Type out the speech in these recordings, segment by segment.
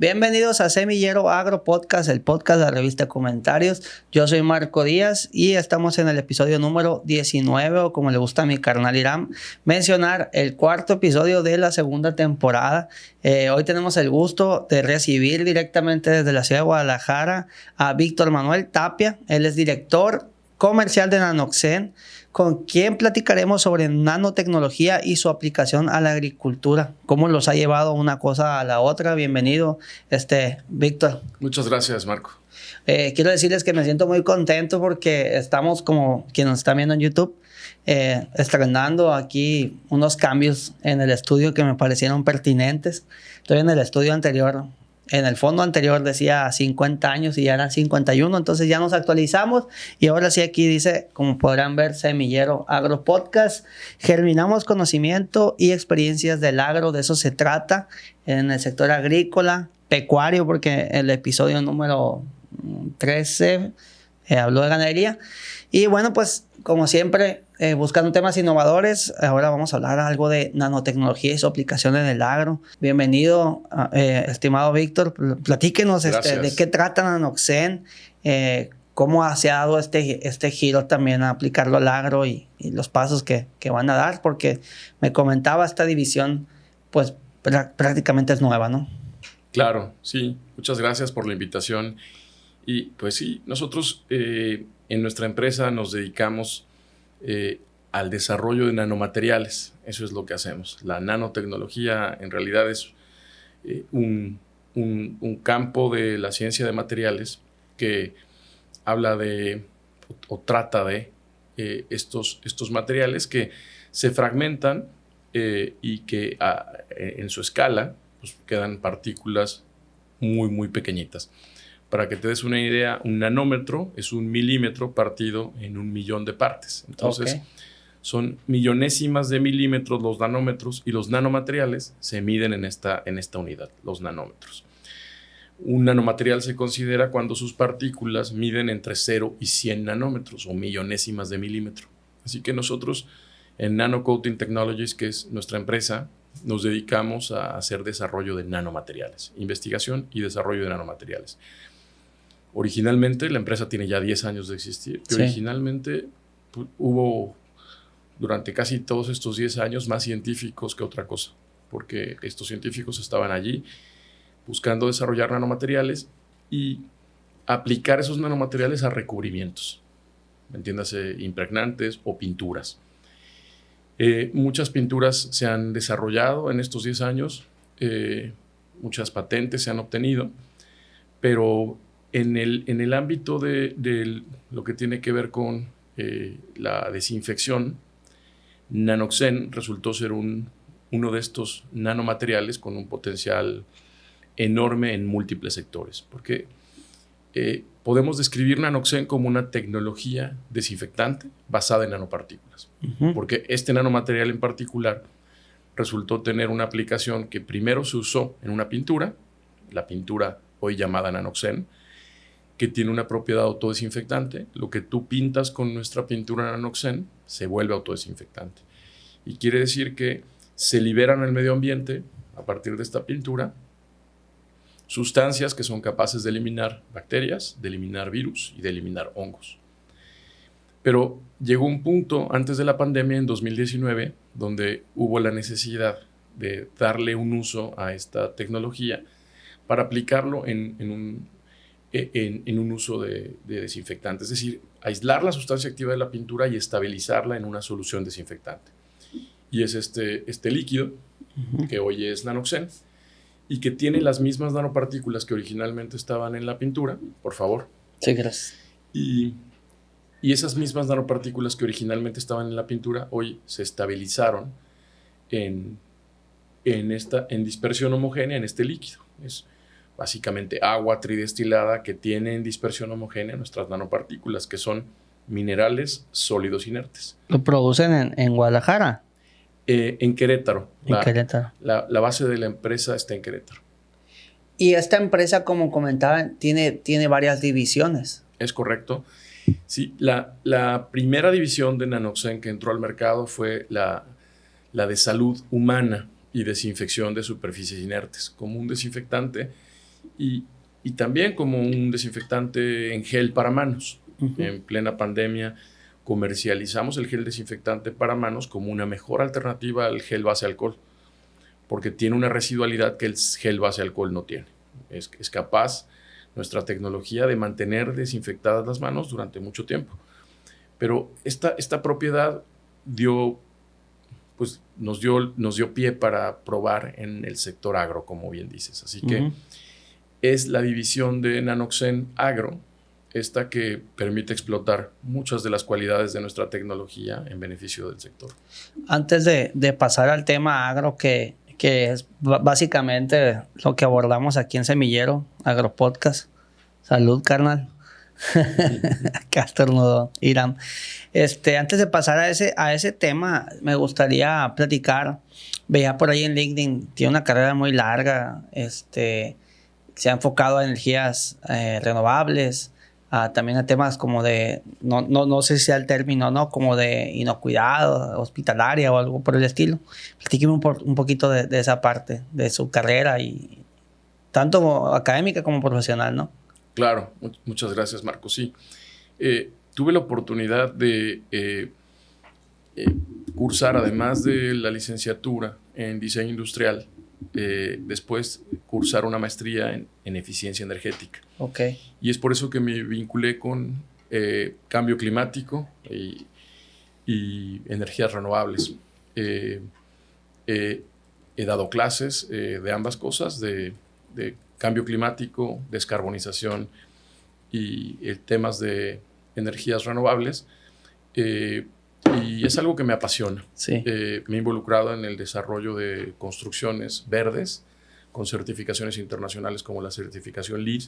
Bienvenidos a Semillero Agro Podcast, el podcast de la revista Comentarios. Yo soy Marco Díaz y estamos en el episodio número 19, o como le gusta a mi carnal Irán mencionar, el cuarto episodio de la segunda temporada. Hoy tenemos el gusto de recibir directamente desde la ciudad de Guadalajara a Víctor Manuel Tapia. Él es director comercial de Nanoxen, con quien platicaremos sobre nanotecnología y su aplicación a la agricultura, cómo los ha llevado una cosa a la otra. Bienvenido, Víctor. Muchas gracias, Marco. Quiero decirles que me siento muy contento porque estamos, como quienes nos están viendo en YouTube, estrenando aquí unos cambios en el estudio que me parecieron pertinentes. Estoy en el estudio anterior. En el fondo anterior decía 50 años y ya eran 51, entonces ya nos actualizamos y ahora sí aquí dice, como podrán ver, Semillero Agro Podcast. Germinamos conocimiento y experiencias del agro, de eso se trata en el sector agrícola, pecuario, porque el episodio número 13 habló de ganadería. Y bueno, pues como siempre, buscando temas innovadores, ahora vamos a hablar algo de nanotecnología y su aplicación en el agro. Bienvenido, estimado Víctor. Platíquenos de qué trata Nanoxen, cómo se ha dado este giro también a aplicarlo al agro y los pasos que van a dar, porque me comentaba esta división, pues prácticamente es nueva, ¿no? Claro, sí. Muchas gracias por la invitación. Y pues sí, nosotros en nuestra empresa nos dedicamos al desarrollo de nanomateriales. Eso es lo que hacemos. La nanotecnología en realidad es un campo de la ciencia de materiales que habla de o trata de estos materiales que se fragmentan y que en su escala pues, quedan partículas muy, muy pequeñitas. Para que te des una idea, un nanómetro es un milímetro partido en 1.000.000 de partes. Entonces, son millonésimas de milímetros los nanómetros y los nanomateriales se miden en esta unidad, los nanómetros. Un nanomaterial se considera cuando sus partículas miden entre 0 y 100 nanómetros o millonésimas de milímetro. Así que nosotros en Nano Coating Technologies, que es nuestra empresa, nos dedicamos a hacer desarrollo de nanomateriales, investigación y desarrollo de nanomateriales. Originalmente, la empresa tiene ya 10 años de existir. Sí. Originalmente hubo, durante casi todos estos 10 años, más científicos que otra cosa, porque estos científicos estaban allí buscando desarrollar nanomateriales y aplicar esos nanomateriales a recubrimientos, entiéndase, impregnantes o pinturas. Muchas pinturas se han desarrollado en estos 10 años, muchas patentes se han obtenido, pero en el ámbito de lo que tiene que ver con la desinfección, Nanoxen resultó ser uno de estos nanomateriales con un potencial enorme en múltiples sectores, porque podemos describir Nanoxen como una tecnología desinfectante basada en nanopartículas, porque este nanomaterial en particular resultó tener una aplicación que primero se usó en una pintura, la pintura hoy llamada Nanoxen, que tiene una propiedad autodesinfectante. Lo que tú pintas con nuestra pintura Nanoxen se vuelve autodesinfectante. Y quiere decir que se liberan al medio ambiente, a partir de esta pintura, sustancias que son capaces de eliminar bacterias, de eliminar virus y de eliminar hongos. Pero llegó un punto antes de la pandemia, en 2019, donde hubo la necesidad de darle un uso a esta tecnología para aplicarlo en un uso de desinfectante, es decir, aislar la sustancia activa de la pintura y estabilizarla en una solución desinfectante. Y es este líquido, que hoy es Nanoxen, y que tiene las mismas nanopartículas que originalmente estaban en la pintura, por favor. Sí, gracias. Y esas mismas nanopartículas que originalmente estaban en la pintura, hoy se estabilizaron en dispersión homogénea en este líquido. Es básicamente agua tridestilada que tiene en dispersión homogénea nuestras nanopartículas, que son minerales sólidos inertes. ¿Lo producen en Guadalajara? En Querétaro. Querétaro. La base de la empresa está en Querétaro. Y esta empresa, como comentaban, tiene varias divisiones. Es correcto. Sí, la primera división de Nanoxen que entró al mercado fue la de salud humana y desinfección de superficies inertes, como un desinfectante y también como un desinfectante en gel para manos. Uh-huh. En plena pandemia comercializamos el gel desinfectante para manos como una mejor alternativa al gel base alcohol, porque tiene una residualidad que el gel base alcohol no tiene. Es capaz nuestra tecnología de mantener desinfectadas las manos durante mucho tiempo. Pero esta propiedad nos dio pie para probar en el sector agro, como bien dices. Así que es la división de Nanoxen Agro, esta que permite explotar muchas de las cualidades de nuestra tecnología en beneficio del sector. Antes de pasar al tema agro, que es básicamente lo que abordamos aquí en Semillero Agropodcast. Salud, carnal. Castornudo, Irán. Antes de pasar a ese tema, me gustaría platicar. Veía por ahí en LinkedIn, tiene una carrera muy larga. Se ha enfocado a energías renovables, también a temas como de, no sé si sea el término, ¿no? Como de inocuidad hospitalaria o algo por el estilo. Platíqueme un poquito de esa parte, de su carrera, y tanto académica como profesional, ¿no? Claro, muchas gracias, Marco. Sí, tuve la oportunidad de cursar, además de la licenciatura en diseño industrial, después cursar una maestría en eficiencia energética. Okay. Y es por eso que me vinculé con cambio climático y energías renovables. He dado clases de ambas cosas, de cambio climático, descarbonización y temas de energías renovables. Y es algo que me apasiona. Sí. Me he involucrado en el desarrollo de construcciones verdes con certificaciones internacionales como la certificación LEED.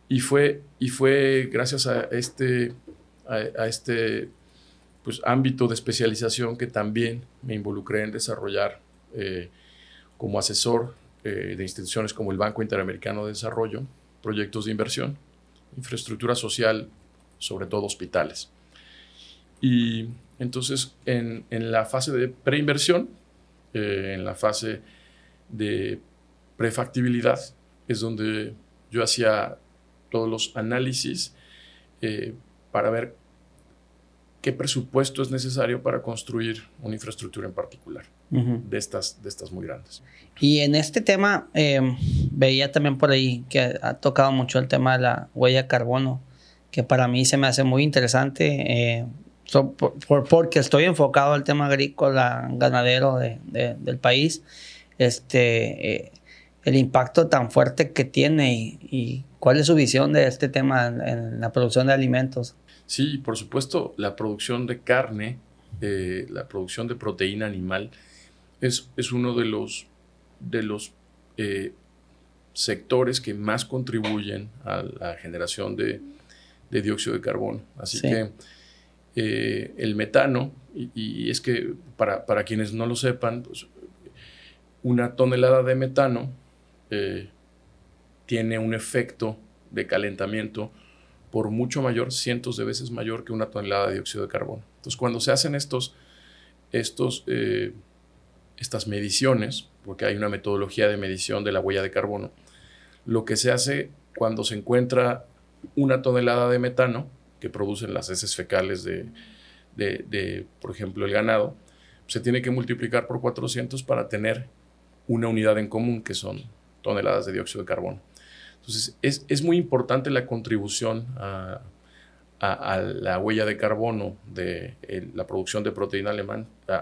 Y fue gracias a este pues, ámbito de especialización que también me involucré en desarrollar como asesor de instituciones como el Banco Interamericano de Desarrollo, proyectos de inversión, infraestructura social, sobre todo hospitales. Y entonces en la fase de preinversión, en la fase de prefactibilidad, es donde yo hacía todos los análisis para ver qué presupuesto es necesario para construir una infraestructura en particular, de estas muy grandes. Y en este tema, veía también por ahí que ha tocado mucho el tema de la huella de carbono, que para mí se me hace muy interesante, porque estoy enfocado al tema agrícola, ganadero del país, el impacto tan fuerte que tiene y cuál es su visión de este tema en la producción de alimentos. Sí, por supuesto, la producción de carne, la producción de proteína animal es uno de los sectores que más contribuyen a la generación de dióxido de carbono. Así Sí. que el metano, y es que para quienes no lo sepan, pues, una tonelada de metano tiene un efecto de calentamiento por mucho mayor, cientos de veces mayor que una tonelada de dióxido de carbono. Entonces, cuando se hacen estas mediciones, porque hay una metodología de medición de la huella de carbono, lo que se hace cuando se encuentra una tonelada de metano que producen las heces fecales de por ejemplo, el ganado, se tiene que multiplicar por 400 para tener una unidad en común, que son toneladas de dióxido de carbono. Entonces, es muy importante la contribución a la huella de carbono de la producción de proteína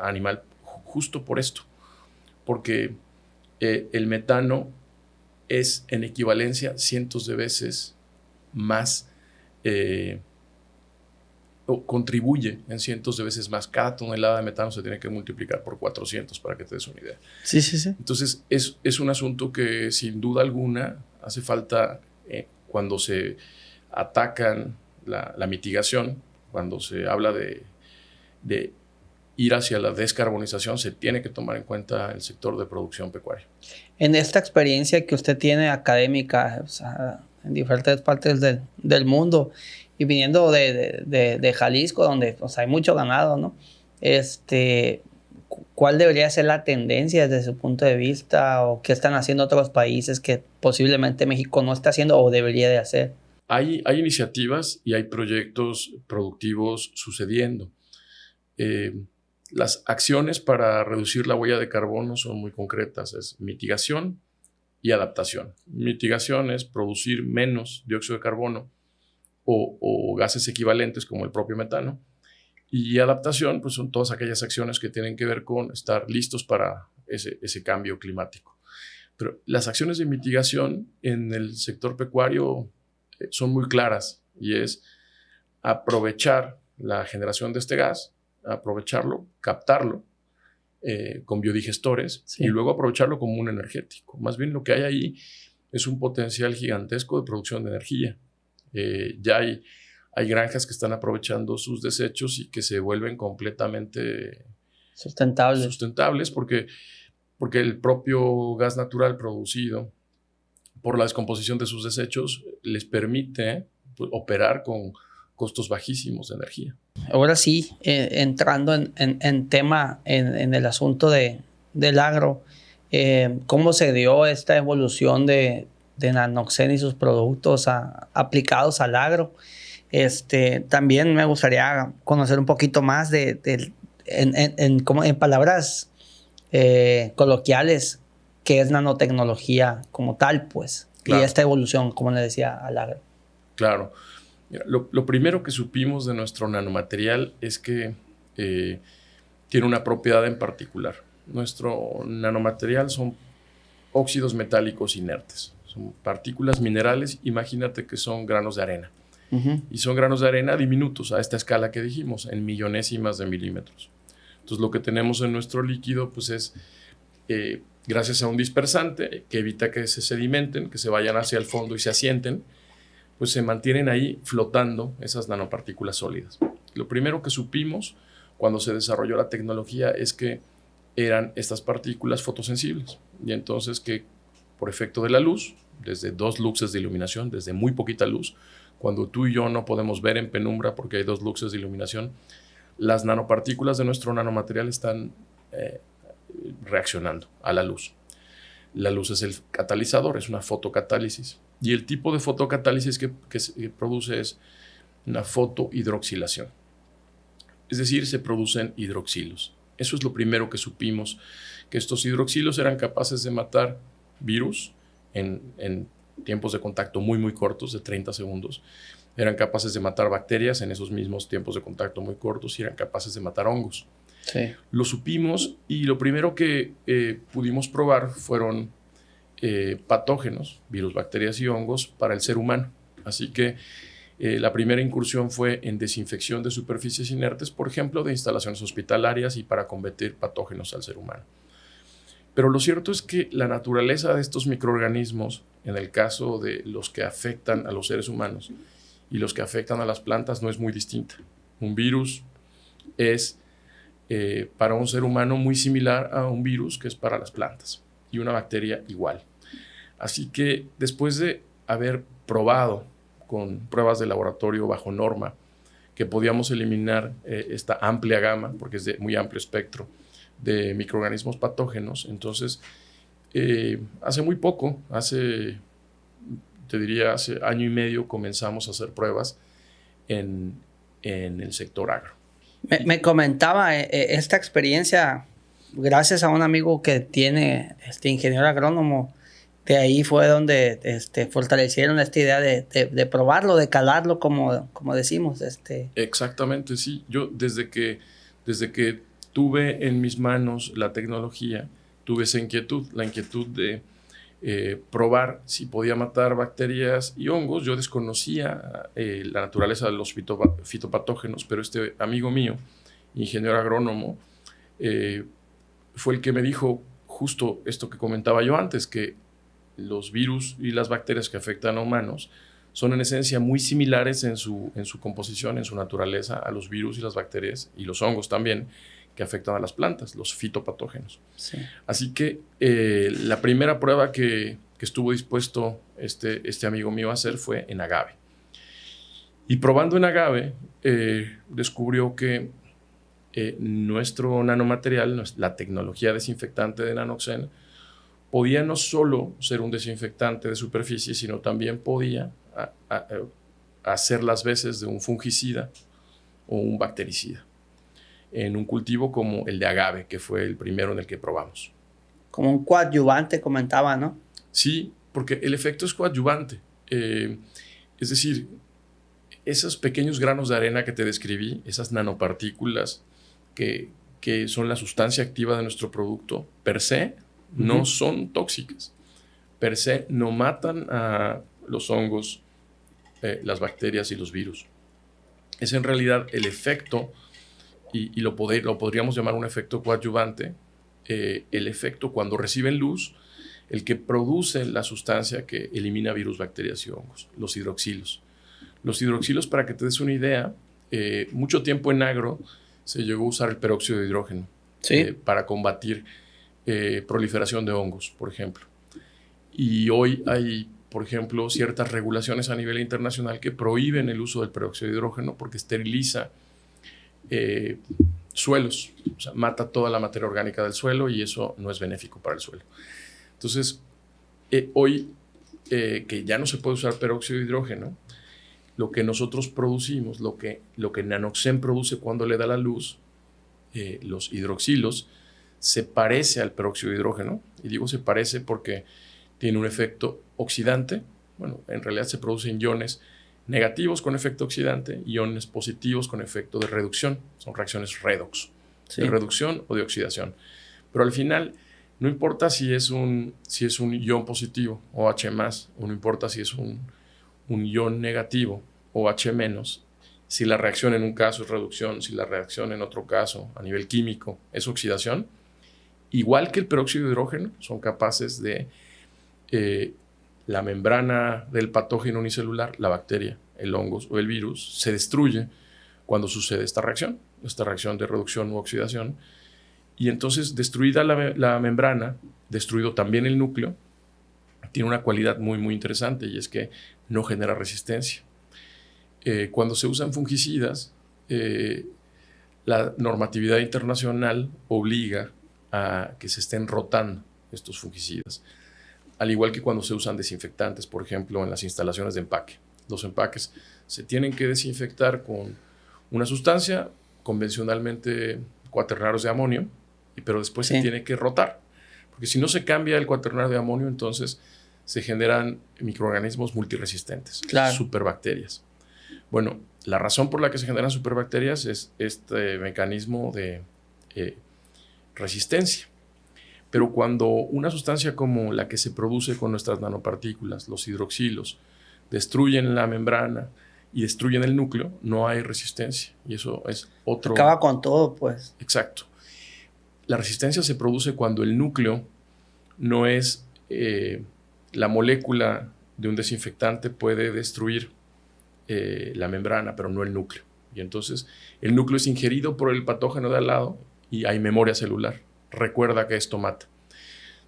animal justo por esto, porque el metano es en equivalencia cientos de veces más, o contribuye en cientos de veces más. Cada tonelada de metano se tiene que multiplicar por 400 para que te des una idea. Sí, sí, sí. Entonces, es un asunto que sin duda alguna hace falta cuando se atacan la mitigación, cuando se habla de ir hacia la descarbonización, se tiene que tomar en cuenta el sector de producción pecuaria. En esta experiencia que usted tiene académica, o sea, en diferentes partes del mundo, y viniendo de Jalisco, donde, o sea, hay mucho ganado, ¿no? ¿cuál debería ser la tendencia desde su punto de vista o qué están haciendo otros países que posiblemente México no está haciendo o debería de hacer? Hay iniciativas y hay proyectos productivos sucediendo. Las acciones para reducir la huella de carbono son muy concretas. Es mitigación y adaptación. Mitigación es producir menos dióxido de carbono o gases equivalentes como el propio metano. Y adaptación, pues son todas aquellas acciones que tienen que ver con estar listos para ese cambio climático. Pero las acciones de mitigación en el sector pecuario son muy claras y es aprovechar la generación de este gas, aprovecharlo, captarlo con biodigestores y luego aprovecharlo como un energético. Más bien lo que hay ahí es un potencial gigantesco de producción de energía. Ya hay granjas que están aprovechando sus desechos y que se vuelven completamente sustentables porque el propio gas natural producido por la descomposición de sus desechos les permite operar con costos bajísimos de energía. Ahora sí, entrando en tema, en el asunto del agro, ¿cómo se dio esta evolución de Nanoxen y sus productos aplicados al agro? También me gustaría conocer un poquito más en palabras coloquiales, qué es nanotecnología como tal, pues, claro. Y esta evolución, como le decía, al agro. Claro. Mira, lo primero que supimos de nuestro nanomaterial es que tiene una propiedad en particular. Nuestro nanomaterial son óxidos metálicos inertes. Son partículas minerales, imagínate que son granos de arena. Y son granos de arena diminutos a esta escala que dijimos, en millonésimas de milímetros. Entonces lo que tenemos en nuestro líquido pues es, gracias a un dispersante que evita que se sedimenten, que se vayan hacia el fondo y se asienten, pues se mantienen ahí flotando esas nanopartículas sólidas. Lo primero que supimos cuando se desarrolló la tecnología es que eran estas partículas fotosensibles y entonces que por efecto de la luz, desde 2 luxes de iluminación, desde muy poquita luz, cuando tú y yo no podemos ver en penumbra porque hay 2 luxes de iluminación, las nanopartículas de nuestro nanomaterial están reaccionando a la luz. La luz es el catalizador, es una fotocatálisis. Y el tipo de fotocatálisis que se produce es una fotohidroxilación. Es decir, se producen hidroxilos. Eso es lo primero que supimos, que estos hidroxilos eran capaces de matar virus en tiempos de contacto muy, muy cortos, de 30 segundos. Eran capaces de matar bacterias en esos mismos tiempos de contacto muy cortos y eran capaces de matar hongos. Sí. Lo supimos y lo primero que pudimos probar fueron patógenos, virus, bacterias y hongos para el ser humano. Así que la primera incursión fue en desinfección de superficies inertes, por ejemplo, de instalaciones hospitalarias y para combatir patógenos al ser humano. Pero lo cierto es que la naturaleza de estos microorganismos, en el caso de los que afectan a los seres humanos y los que afectan a las plantas, no es muy distinta. Un virus es para un ser humano muy similar a un virus que es para las plantas y una bacteria igual. Así que después de haber probado con pruebas de laboratorio bajo norma que podíamos eliminar esta amplia gama, porque es de muy amplio espectro, de microorganismos patógenos, entonces hace muy poco, te diría hace año y medio, comenzamos a hacer pruebas en el sector agro. Me comentaba esta experiencia gracias a un amigo que tiene ingeniero agrónomo. De ahí fue donde fortalecieron esta idea de probarlo, de calarlo, como decimos. Exactamente, sí. Yo desde que tuve en mis manos la tecnología, tuve esa inquietud, la inquietud de probar si podía matar bacterias y hongos. Yo desconocía la naturaleza de los fitopatógenos, pero este amigo mío, ingeniero agrónomo, fue el que me dijo justo esto que comentaba yo antes, que los virus y las bacterias que afectan a humanos son en esencia muy similares en su composición, en su naturaleza, a los virus y las bacterias y los hongos también que afectan a las plantas, los fitopatógenos. Sí. Así que la primera prueba que estuvo dispuesto este amigo mío a hacer fue en agave. Y probando en agave, descubrió que nuestro nanomaterial, la tecnología desinfectante de Nanoxen, podía no solo ser un desinfectante de superficie, sino también podía hacer las veces de un fungicida o un bactericida en un cultivo como el de agave, que fue el primero en el que probamos. Como un coadyuvante, comentaba, ¿no? Sí, porque el efecto es coadyuvante. Es decir, esos pequeños granos de arena que te describí, esas nanopartículas que son la sustancia activa de nuestro producto, per se, no son tóxicas. Per se, no matan a los hongos, las bacterias y los virus. Es en realidad el efecto, y lo podríamos llamar un efecto coadyuvante, el efecto cuando reciben luz, el que produce la sustancia que elimina virus, bacterias y hongos, los hidroxilos. Los hidroxilos, para que te des una idea, mucho tiempo en agro se llegó a usar el peróxido de hidrógeno, ¿sí? Para combatir proliferación de hongos, por ejemplo. Y hoy hay, por ejemplo, ciertas regulaciones a nivel internacional que prohíben el uso del peróxido de hidrógeno porque esteriliza suelos, o sea, mata toda la materia orgánica del suelo y eso no es benéfico para el suelo. Entonces, hoy que ya no se puede usar peróxido de hidrógeno, lo que nosotros producimos, lo que Nanoxen produce cuando le da la luz, los hidroxilos, se parece al peróxido de hidrógeno, y digo se parece porque tiene un efecto oxidante. Bueno, en realidad se producen iones negativos con efecto oxidante, iones positivos con efecto de reducción. Son reacciones redox, de reducción o de oxidación. Pero al final, no importa si es un ion positivo, OH+, o no importa si es un ion negativo, OH-, si la reacción en un caso es reducción, si la reacción en otro caso, a nivel químico, es oxidación, igual que el peróxido de hidrógeno, son capaces de la membrana del patógeno unicelular, la bacteria, el hongo o el virus, se destruye cuando sucede esta reacción de reducción u oxidación. Y entonces, destruida la membrana, destruido también el núcleo, tiene una cualidad muy, muy interesante, y es que no genera resistencia. Cuando se usan fungicidas, la normatividad internacional obliga a que se estén rotando estos fungicidas, al igual que cuando se usan desinfectantes, por ejemplo, en las instalaciones de empaque. Los empaques se tienen que desinfectar con una sustancia, convencionalmente cuaternarios de amonio, pero después se tiene que rotar, porque si no se cambia el cuaternario de amonio, entonces se generan microorganismos multiresistentes, superbacterias. Bueno, la razón por la que se generan superbacterias es este mecanismo de resistencia. Pero cuando una sustancia como la que se produce con nuestras nanopartículas, los hidroxilos, destruyen la membrana y destruyen el núcleo, no hay resistencia. Y eso es otro... Acaba con todo, pues. Exacto. La resistencia se produce cuando el núcleo no es... la molécula de un desinfectante puede destruir la membrana, pero no el núcleo. Y entonces el núcleo es ingerido por el patógeno de al lado y hay memoria celular. Recuerda que esto mata.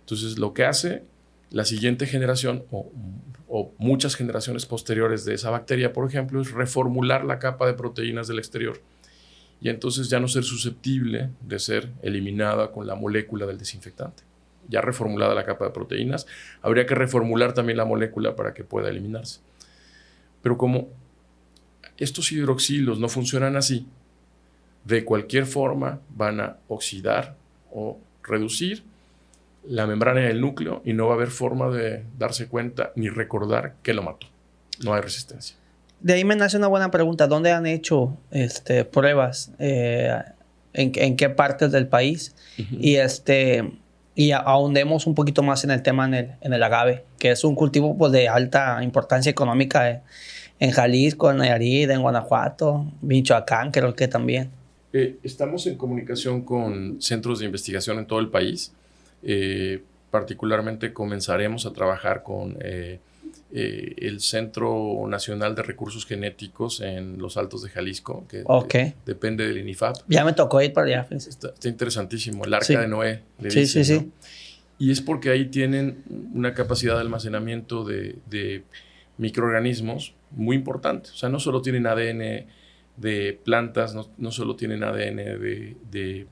Entonces, lo que hace la siguiente generación o muchas generaciones posteriores de esa bacteria, por ejemplo, es reformular la capa de proteínas del exterior y entonces ya no ser susceptible de ser eliminada con la molécula del desinfectante. Ya reformulada la capa de proteínas, habría que reformular también la molécula para que pueda eliminarse. Pero como estos hidroxilos no funcionan así, de cualquier forma van a oxidar o reducir la membrana del núcleo y no va a haber forma de darse cuenta ni recordar que lo mató. No hay resistencia. De ahí me nace una buena pregunta. ¿Dónde han hecho pruebas? ¿En qué partes del país? Y ahondemos un poquito más en el tema en el agave, que es un cultivo pues, de alta importancia económica en Jalisco, en Nayarit, en Guanajuato, Michoacán, creo que también. Estamos en comunicación con centros de investigación en todo el país. Particularmente comenzaremos a trabajar con el Centro Nacional de Recursos Genéticos en los Altos de Jalisco, que depende del INIFAP. Ya me tocó ir para allá. Está interesantísimo, el Arca de Noé, le dicen, sí. ¿no? Y es porque ahí tienen una capacidad de almacenamiento de microorganismos muy importante. O sea, no solo tienen ADN de plantas, no solo tienen ADN de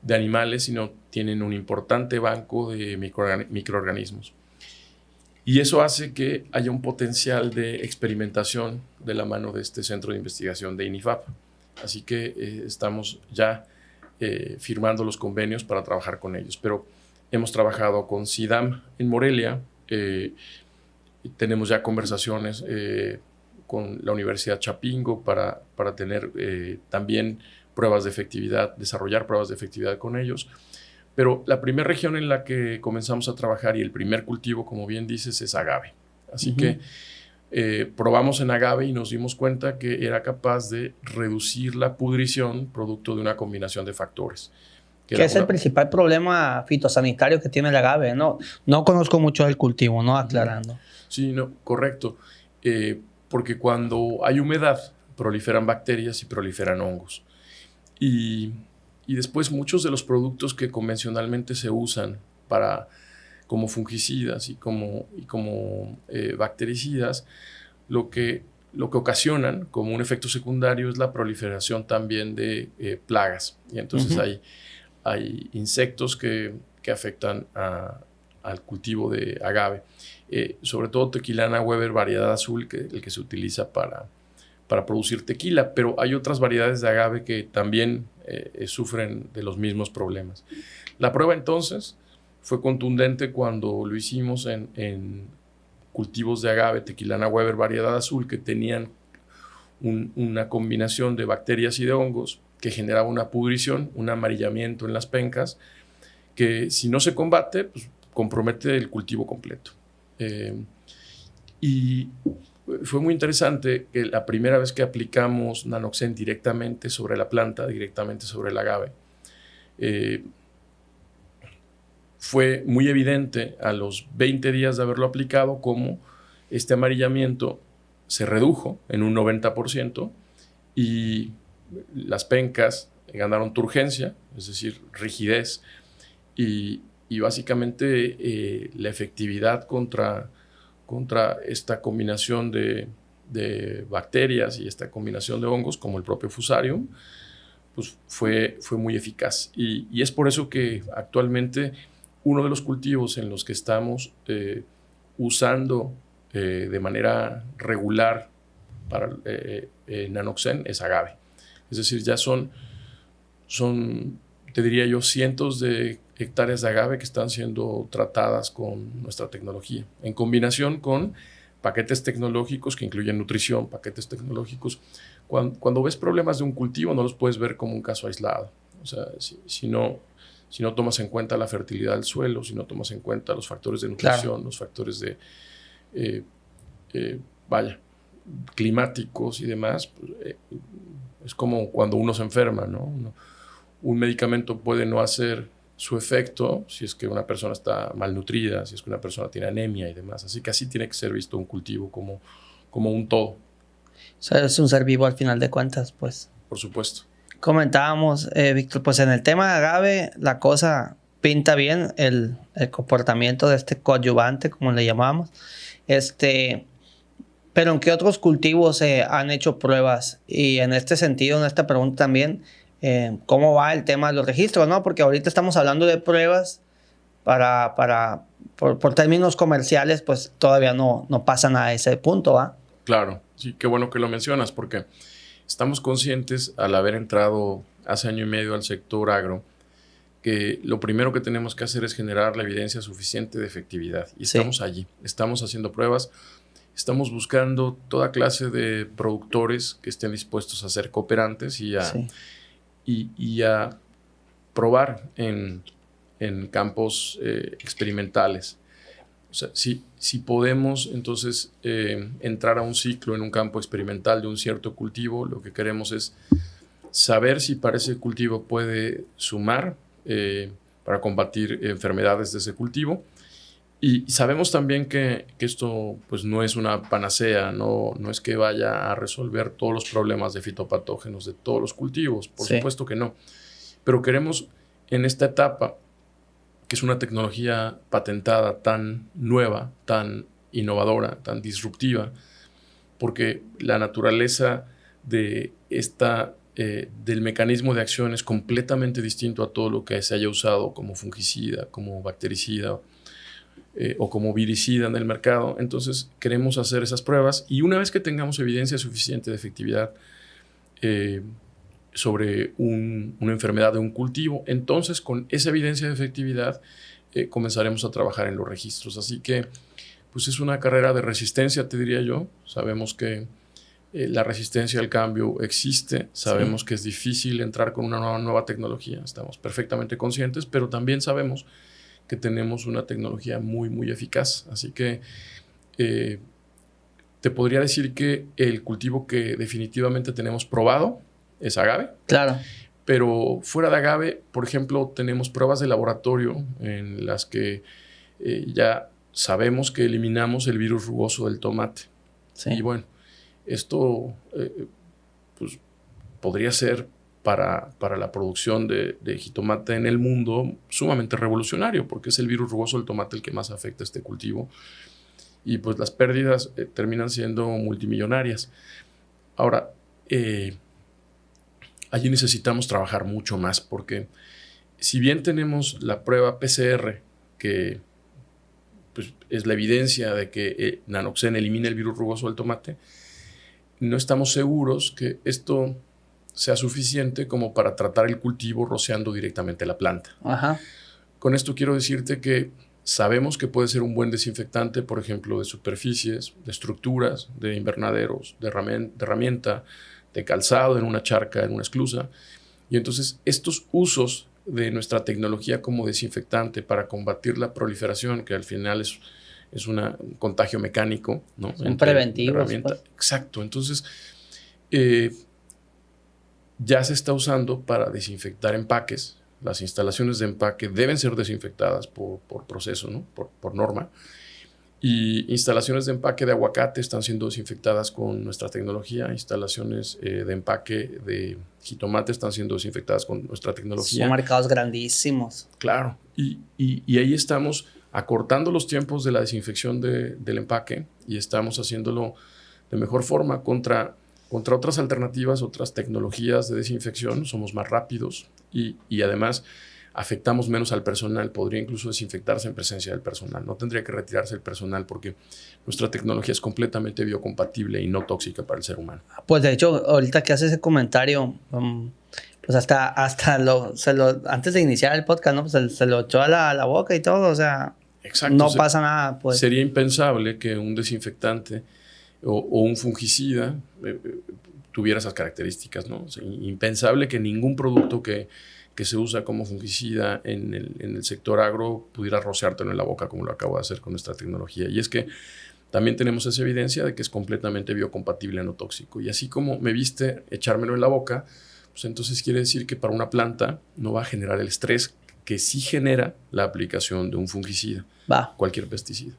animales, sino tienen un importante banco de microorganismos. Y eso hace que haya un potencial de experimentación de la mano de este centro de investigación de INIFAP. Así que estamos ya firmando los convenios para trabajar con ellos. Pero hemos trabajado con CIDAM en Morelia, tenemos ya conversaciones con la Universidad Chapingo para tener también pruebas de efectividad, desarrollar pruebas de efectividad con ellos. Pero la primera región en la que comenzamos a trabajar y el primer cultivo, como bien dices, es agave. Así que probamos en agave y nos dimos cuenta que era capaz de reducir la pudrición producto de una combinación de factores. ¿Qué es el principal problema fitosanitario que tiene el agave? No conozco mucho del cultivo, ¿no? Aclarando. Sí, no, correcto. Porque cuando hay humedad, proliferan bacterias y proliferan hongos. Y después muchos de los productos que convencionalmente se usan como fungicidas y como bactericidas, lo que ocasionan como un efecto secundario es la proliferación también de plagas. Y entonces hay insectos que afectan al cultivo de agave. Sobre todo Tequilana Weber variedad azul, el que se utiliza para producir tequila, pero hay otras variedades de agave que también sufren de los mismos problemas. La prueba entonces fue contundente cuando lo hicimos en cultivos de agave Tequilana Weber variedad azul que tenían una combinación de bacterias y de hongos que generaba una pudrición, un amarillamiento en las pencas, que si no se combate, pues, compromete el cultivo completo. Y fue muy interesante que la primera vez que aplicamos Nanoxen directamente sobre la planta, directamente sobre el agave, fue muy evidente a los 20 días de haberlo aplicado cómo este amarillamiento se redujo en un 90% y las pencas ganaron turgencia, es decir, rigidez, y básicamente la efectividad contra esta combinación de bacterias y esta combinación de hongos, como el propio Fusarium, pues fue muy eficaz. Y es por eso que actualmente uno de los cultivos en los que estamos usando de manera regular para Nanoxen es agave. Es decir, ya son, te diría yo, cientos de hectáreas de agave que están siendo tratadas con nuestra tecnología, en combinación con paquetes tecnológicos que incluyen nutrición, paquetes tecnológicos. Cuando ves problemas de un cultivo, no los puedes ver como un caso aislado. O sea, si no tomas en cuenta la fertilidad del suelo, si no tomas en cuenta los factores de nutrición, claro, los factores de, climáticos y demás, pues, es como cuando uno se enferma, ¿no? Un medicamento puede no hacer su efecto si es que una persona está malnutrida, si es que una persona tiene anemia y demás. Así que así tiene que ser visto un cultivo como un todo. O sea, es un ser vivo al final de cuentas, pues. Por supuesto. Comentábamos, Víctor, pues en el tema de agave la cosa pinta bien, el comportamiento de este coadyuvante, como le llamamos. Pero ¿en qué otros cultivos se han hecho pruebas? Y en este sentido, en esta pregunta también, ¿cómo va el tema de los registros, no? Porque ahorita estamos hablando de pruebas por términos comerciales, pues todavía no pasan a ese punto, ¿va? Claro, sí, qué bueno que lo mencionas, porque estamos conscientes, al haber entrado hace año y medio al sector agro, que lo primero que tenemos que hacer es generar la evidencia suficiente de efectividad. Y estamos allí, estamos haciendo pruebas, estamos buscando toda clase de productores que estén dispuestos a ser cooperantes y a probar en campos experimentales. O sea, si podemos entonces entrar a un ciclo en un campo experimental de un cierto cultivo, lo que queremos es saber si para ese cultivo puede sumar para combatir enfermedades de ese cultivo. Y sabemos también que esto pues, no es una panacea, no es que vaya a resolver todos los problemas de fitopatógenos de todos los cultivos, por supuesto que no. Pero queremos en esta etapa, que es una tecnología patentada tan nueva, tan innovadora, tan disruptiva, porque la naturaleza del mecanismo de acción es completamente distinto a todo lo que se haya usado como fungicida, como bactericida o como viricida en el mercado. Entonces queremos hacer esas pruebas y una vez que tengamos evidencia suficiente de efectividad sobre una enfermedad de un cultivo, entonces con esa evidencia de efectividad comenzaremos a trabajar en los registros. Así que pues es una carrera de resistencia, te diría yo. Sabemos que la resistencia al cambio existe, sabemos que es difícil entrar con una nueva tecnología, estamos perfectamente conscientes, pero también sabemos que tenemos una tecnología muy, muy eficaz. Así que te podría decir que el cultivo que definitivamente tenemos probado es agave. Claro. Pero fuera de agave, por ejemplo, tenemos pruebas de laboratorio en las que ya sabemos que eliminamos el virus rugoso del tomate. Sí. Y bueno, esto pues, podría ser para la producción de jitomate en el mundo sumamente revolucionario, porque es el virus rugoso del tomate el que más afecta a este cultivo. Y pues las pérdidas terminan siendo multimillonarias. Ahora, allí necesitamos trabajar mucho más, porque si bien tenemos la prueba PCR, que pues, es la evidencia de que Nanoxen elimina el virus rugoso del tomate, no estamos seguros que esto sea suficiente como para tratar el cultivo rociando directamente la planta. Ajá. Con esto quiero decirte que sabemos que puede ser un buen desinfectante, por ejemplo, de superficies, de estructuras, de invernaderos, de herramienta, de calzado en una charca, en una esclusa. Y entonces estos usos de nuestra tecnología como desinfectante para combatir la proliferación, que al final es un contagio mecánico, ¿no? Son preventivos. Pues. Exacto. Entonces, ya se está usando para desinfectar empaques. Las instalaciones de empaque deben ser desinfectadas por proceso, ¿no? Por norma. Y instalaciones de empaque de aguacate están siendo desinfectadas con nuestra tecnología. Instalaciones de empaque de jitomate están siendo desinfectadas con nuestra tecnología. Son mercados grandísimos. Claro. Y ahí estamos acortando los tiempos de la desinfección del empaque y estamos haciéndolo de mejor forma contra otras alternativas, otras tecnologías de desinfección. Somos más rápidos y además afectamos menos al personal. Podría incluso desinfectarse en presencia del personal. No tendría que retirarse el personal porque nuestra tecnología es completamente biocompatible y no tóxica para el ser humano. Pues de hecho, ahorita que hace ese comentario, pues hasta antes de iniciar el podcast, ¿no? Pues se lo echó a la boca y todo, o sea, exacto, no pasa nada. Pues. Sería impensable que un desinfectante o un fungicida tuviera esas características, ¿no? O sea, impensable que ningún producto que se usa como fungicida en el sector agro pudiera rociártelo en la boca como lo acabo de hacer con nuestra tecnología. Y es que también tenemos esa evidencia de que es completamente biocompatible, no tóxico. Y así como me viste echármelo en la boca, pues entonces quiere decir que para una planta no va a generar el estrés que sí genera la aplicación de un fungicida, cualquier pesticida.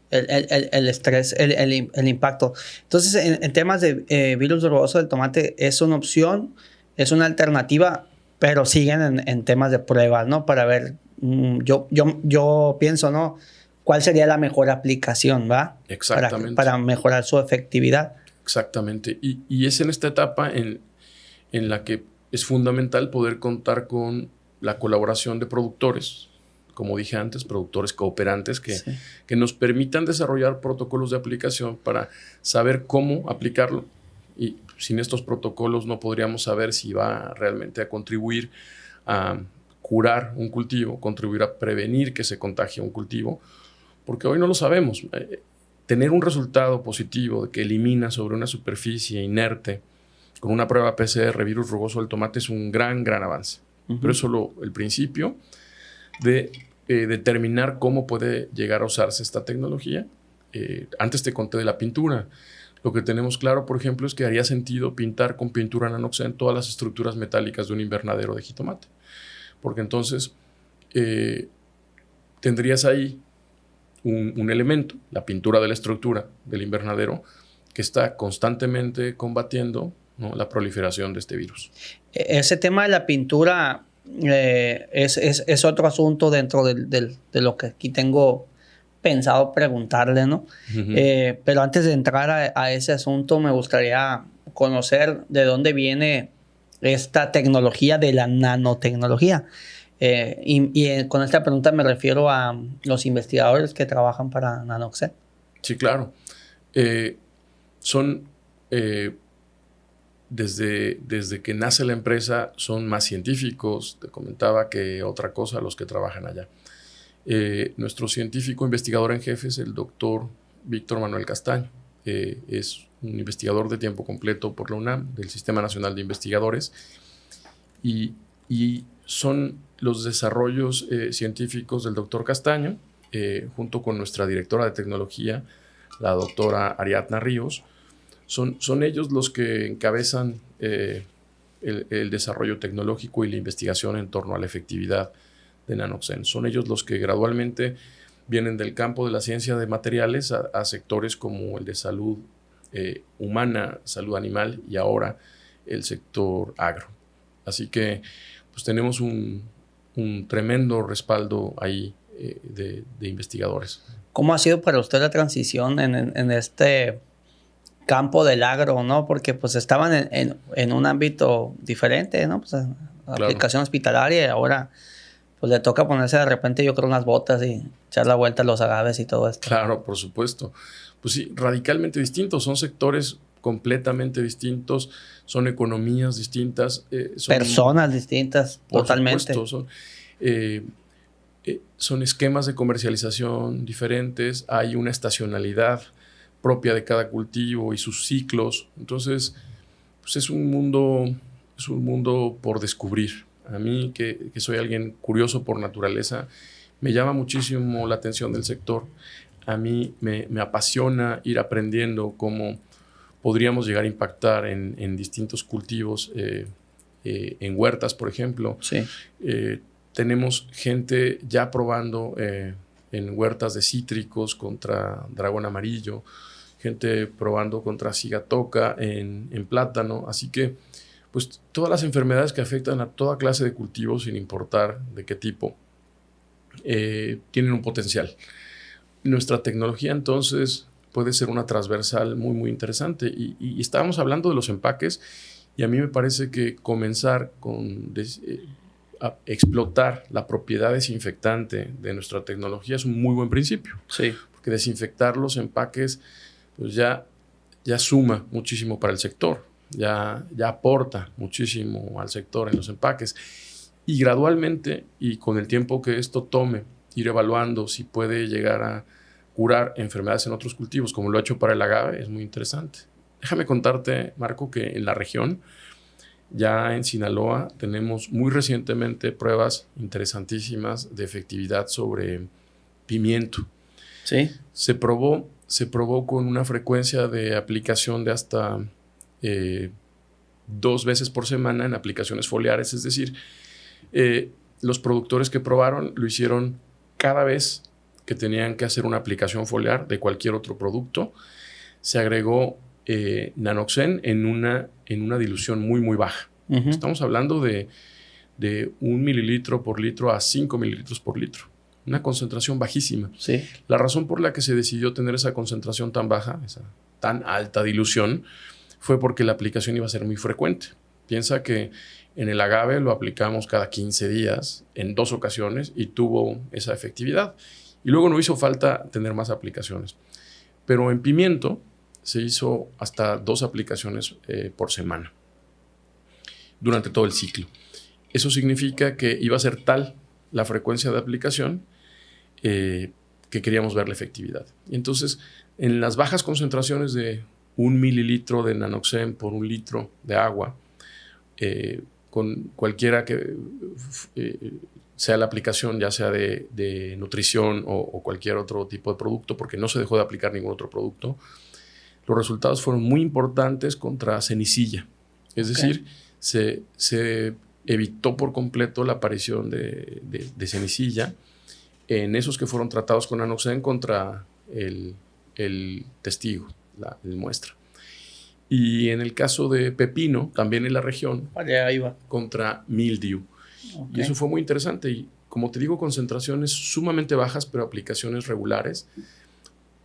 El estrés, el impacto. Entonces, en temas de virus rugoso del tomate, es una opción, es una alternativa, pero siguen en temas de pruebas, ¿no? Para ver, yo pienso, ¿no? ¿Cuál sería la mejor aplicación, va? Exactamente. Para mejorar su efectividad. Exactamente. Y es en esta etapa en la que es fundamental poder contar con la colaboración de productores, como dije antes, productores cooperantes que nos permitan desarrollar protocolos de aplicación para saber cómo aplicarlo. Y sin estos protocolos no podríamos saber si va realmente a contribuir a curar un cultivo, contribuir a prevenir que se contagie un cultivo, porque hoy no lo sabemos. Tener un resultado positivo de que elimina sobre una superficie inerte con una prueba PCR virus rugoso del tomate es un gran avance. Pero es solo el principio de determinar cómo puede llegar a usarse esta tecnología. Antes te conté de la pintura. Lo que tenemos claro, por ejemplo, es que haría sentido pintar con pintura Nanoxen todas las estructuras metálicas de un invernadero de jitomate. Porque entonces tendrías ahí un elemento, la pintura de la estructura del invernadero, que está constantemente combatiendo, ¿no?, la proliferación de este virus. Ese tema de la pintura es otro asunto dentro de lo que aquí tengo pensado preguntarle, ¿no? Pero antes de entrar a ese asunto, me gustaría conocer de dónde viene esta tecnología de la nanotecnología. Con esta pregunta me refiero a los investigadores que trabajan para Nanoxen. Sí, claro. Son, desde que nace la empresa, son más científicos, te comentaba, que otra cosa los que trabajan allá. Nuestro científico investigador en jefe es el doctor Víctor Manuel Castaño. Es un investigador de tiempo completo por la UNAM, del Sistema Nacional de Investigadores, y son los desarrollos científicos del doctor Castaño, junto con nuestra directora de tecnología, la doctora Ariadna Ríos. Son ellos los que encabezan el desarrollo tecnológico y la investigación en torno a la efectividad de Nanoxen. Son ellos los que gradualmente vienen del campo de la ciencia de materiales a sectores como el de salud humana, salud animal y ahora el sector agro. Así que pues tenemos un tremendo respaldo ahí de investigadores. ¿Cómo ha sido para usted la transición en este campo del agro, ¿no? Porque pues estaban en un ámbito diferente, ¿no? Pues aplicación hospitalaria, y ahora pues le toca ponerse de repente, yo creo, unas botas y echar la vuelta a los agaves y todo esto. Claro, por supuesto. Pues sí, radicalmente distintos. Son sectores completamente distintos, son economías distintas. Son personas distintas, por totalmente. Supuesto, son esquemas de comercialización diferentes, hay una estacionalidad propia de cada cultivo y sus ciclos. Entonces, pues es un mundo por descubrir. A mí, que soy alguien curioso por naturaleza, me llama muchísimo la atención del sector. A mí me apasiona ir aprendiendo cómo podríamos llegar a impactar en distintos cultivos, en huertas, por ejemplo. Sí. Tenemos gente ya probando en huertas de cítricos contra dragón amarillo, gente probando contra cigatoca en plátano. Así que pues todas las enfermedades que afectan a toda clase de cultivos, sin importar de qué tipo, tienen un potencial. Nuestra tecnología entonces puede ser una transversal muy, muy interesante. Y estábamos hablando de los empaques, y a mí me parece que comenzar a explotar la propiedad desinfectante de nuestra tecnología es un muy buen principio. Sí. Porque desinfectar los empaques pues ya suma muchísimo para el sector, ya aporta muchísimo al sector en los empaques. Y gradualmente, y con el tiempo que esto tome, ir evaluando si puede llegar a curar enfermedades en otros cultivos, como lo ha hecho para el agave, es muy interesante. Déjame contarte, Marco, que en la región, ya en Sinaloa, tenemos muy recientemente pruebas interesantísimas de efectividad sobre pimiento. Sí. Se probó con una frecuencia de aplicación de hasta 2 veces por semana en aplicaciones foliares. Es decir, los productores que probaron lo hicieron cada vez que tenían que hacer una aplicación foliar de cualquier otro producto. Se agregó Nanoxen en una dilución muy, muy baja. Uh-huh. Estamos hablando de 1 mililitro por litro a 5 mililitros por litro. Una concentración bajísima. Sí. La razón por la que se decidió tener esa concentración tan baja, esa tan alta dilución, fue porque la aplicación iba a ser muy frecuente. Piensa que en el agave lo aplicamos cada 15 días en 2 ocasiones y tuvo esa efectividad. Y luego no hizo falta tener más aplicaciones. Pero en pimiento se hizo hasta 2 aplicaciones por semana durante todo el ciclo. Eso significa que iba a ser tal la frecuencia de aplicación que queríamos ver la efectividad. Y entonces, en las bajas concentraciones de 1 mililitro de Nanoxen por 1 litro de agua, con cualquiera que sea la aplicación, ya sea de nutrición o cualquier otro tipo de producto, porque no se dejó de aplicar ningún otro producto, los resultados fueron muy importantes contra cenicilla. Es decir, se evitó por completo la aparición de cenicilla en esos que fueron tratados con Nanoxen contra el testigo, la muestra. Y en el caso de pepino, también en la región, contra mildew. Y eso fue muy interesante. Y como te digo, concentraciones sumamente bajas, pero aplicaciones regulares.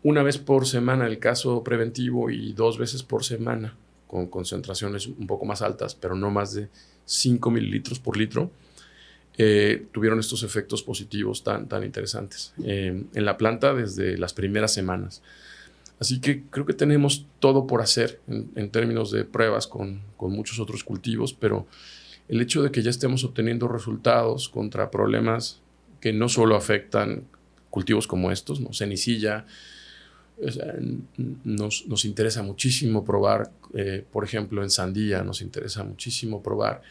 1 vez por semana el caso preventivo y 2 veces por semana con concentraciones un poco más altas, pero no más de 5 mililitros por litro, tuvieron estos efectos positivos tan interesantes en la planta desde las primeras semanas. Así que creo que tenemos todo por hacer en términos de pruebas con muchos otros cultivos, pero el hecho de que ya estemos obteniendo resultados contra problemas que no solo afectan cultivos como estos, ¿no? Cenicilla, o sea, nos interesa muchísimo probar, por ejemplo, en sandía, nos interesa muchísimo probar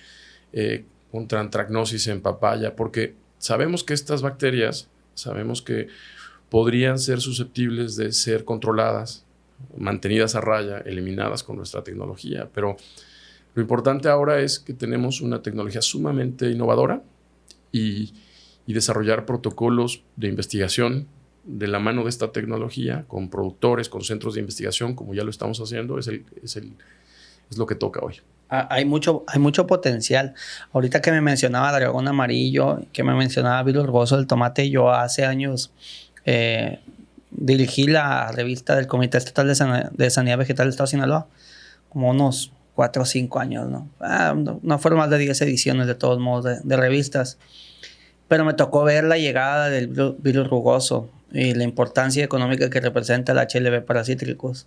contra antracnosis en papaya, porque sabemos que estas bacterias, sabemos que podrían ser susceptibles de ser controladas, mantenidas a raya, eliminadas con nuestra tecnología. Pero lo importante ahora es que tenemos una tecnología sumamente innovadora y desarrollar protocolos de investigación de la mano de esta tecnología con productores, con centros de investigación, como ya lo estamos haciendo, es lo que toca hoy. Hay mucho potencial. Ahorita que me mencionaba dragón amarillo, que me mencionaba virus rugoso del tomate, yo hace años dirigí la revista del Comité Estatal de Sanidad Vegetal del Estado de Sinaloa, como unos 4 o 5 años, ¿no? No fueron más de 10 ediciones de todos modos de revistas, pero me tocó ver la llegada del virus rugoso y la importancia económica que representa el HLB para cítricos.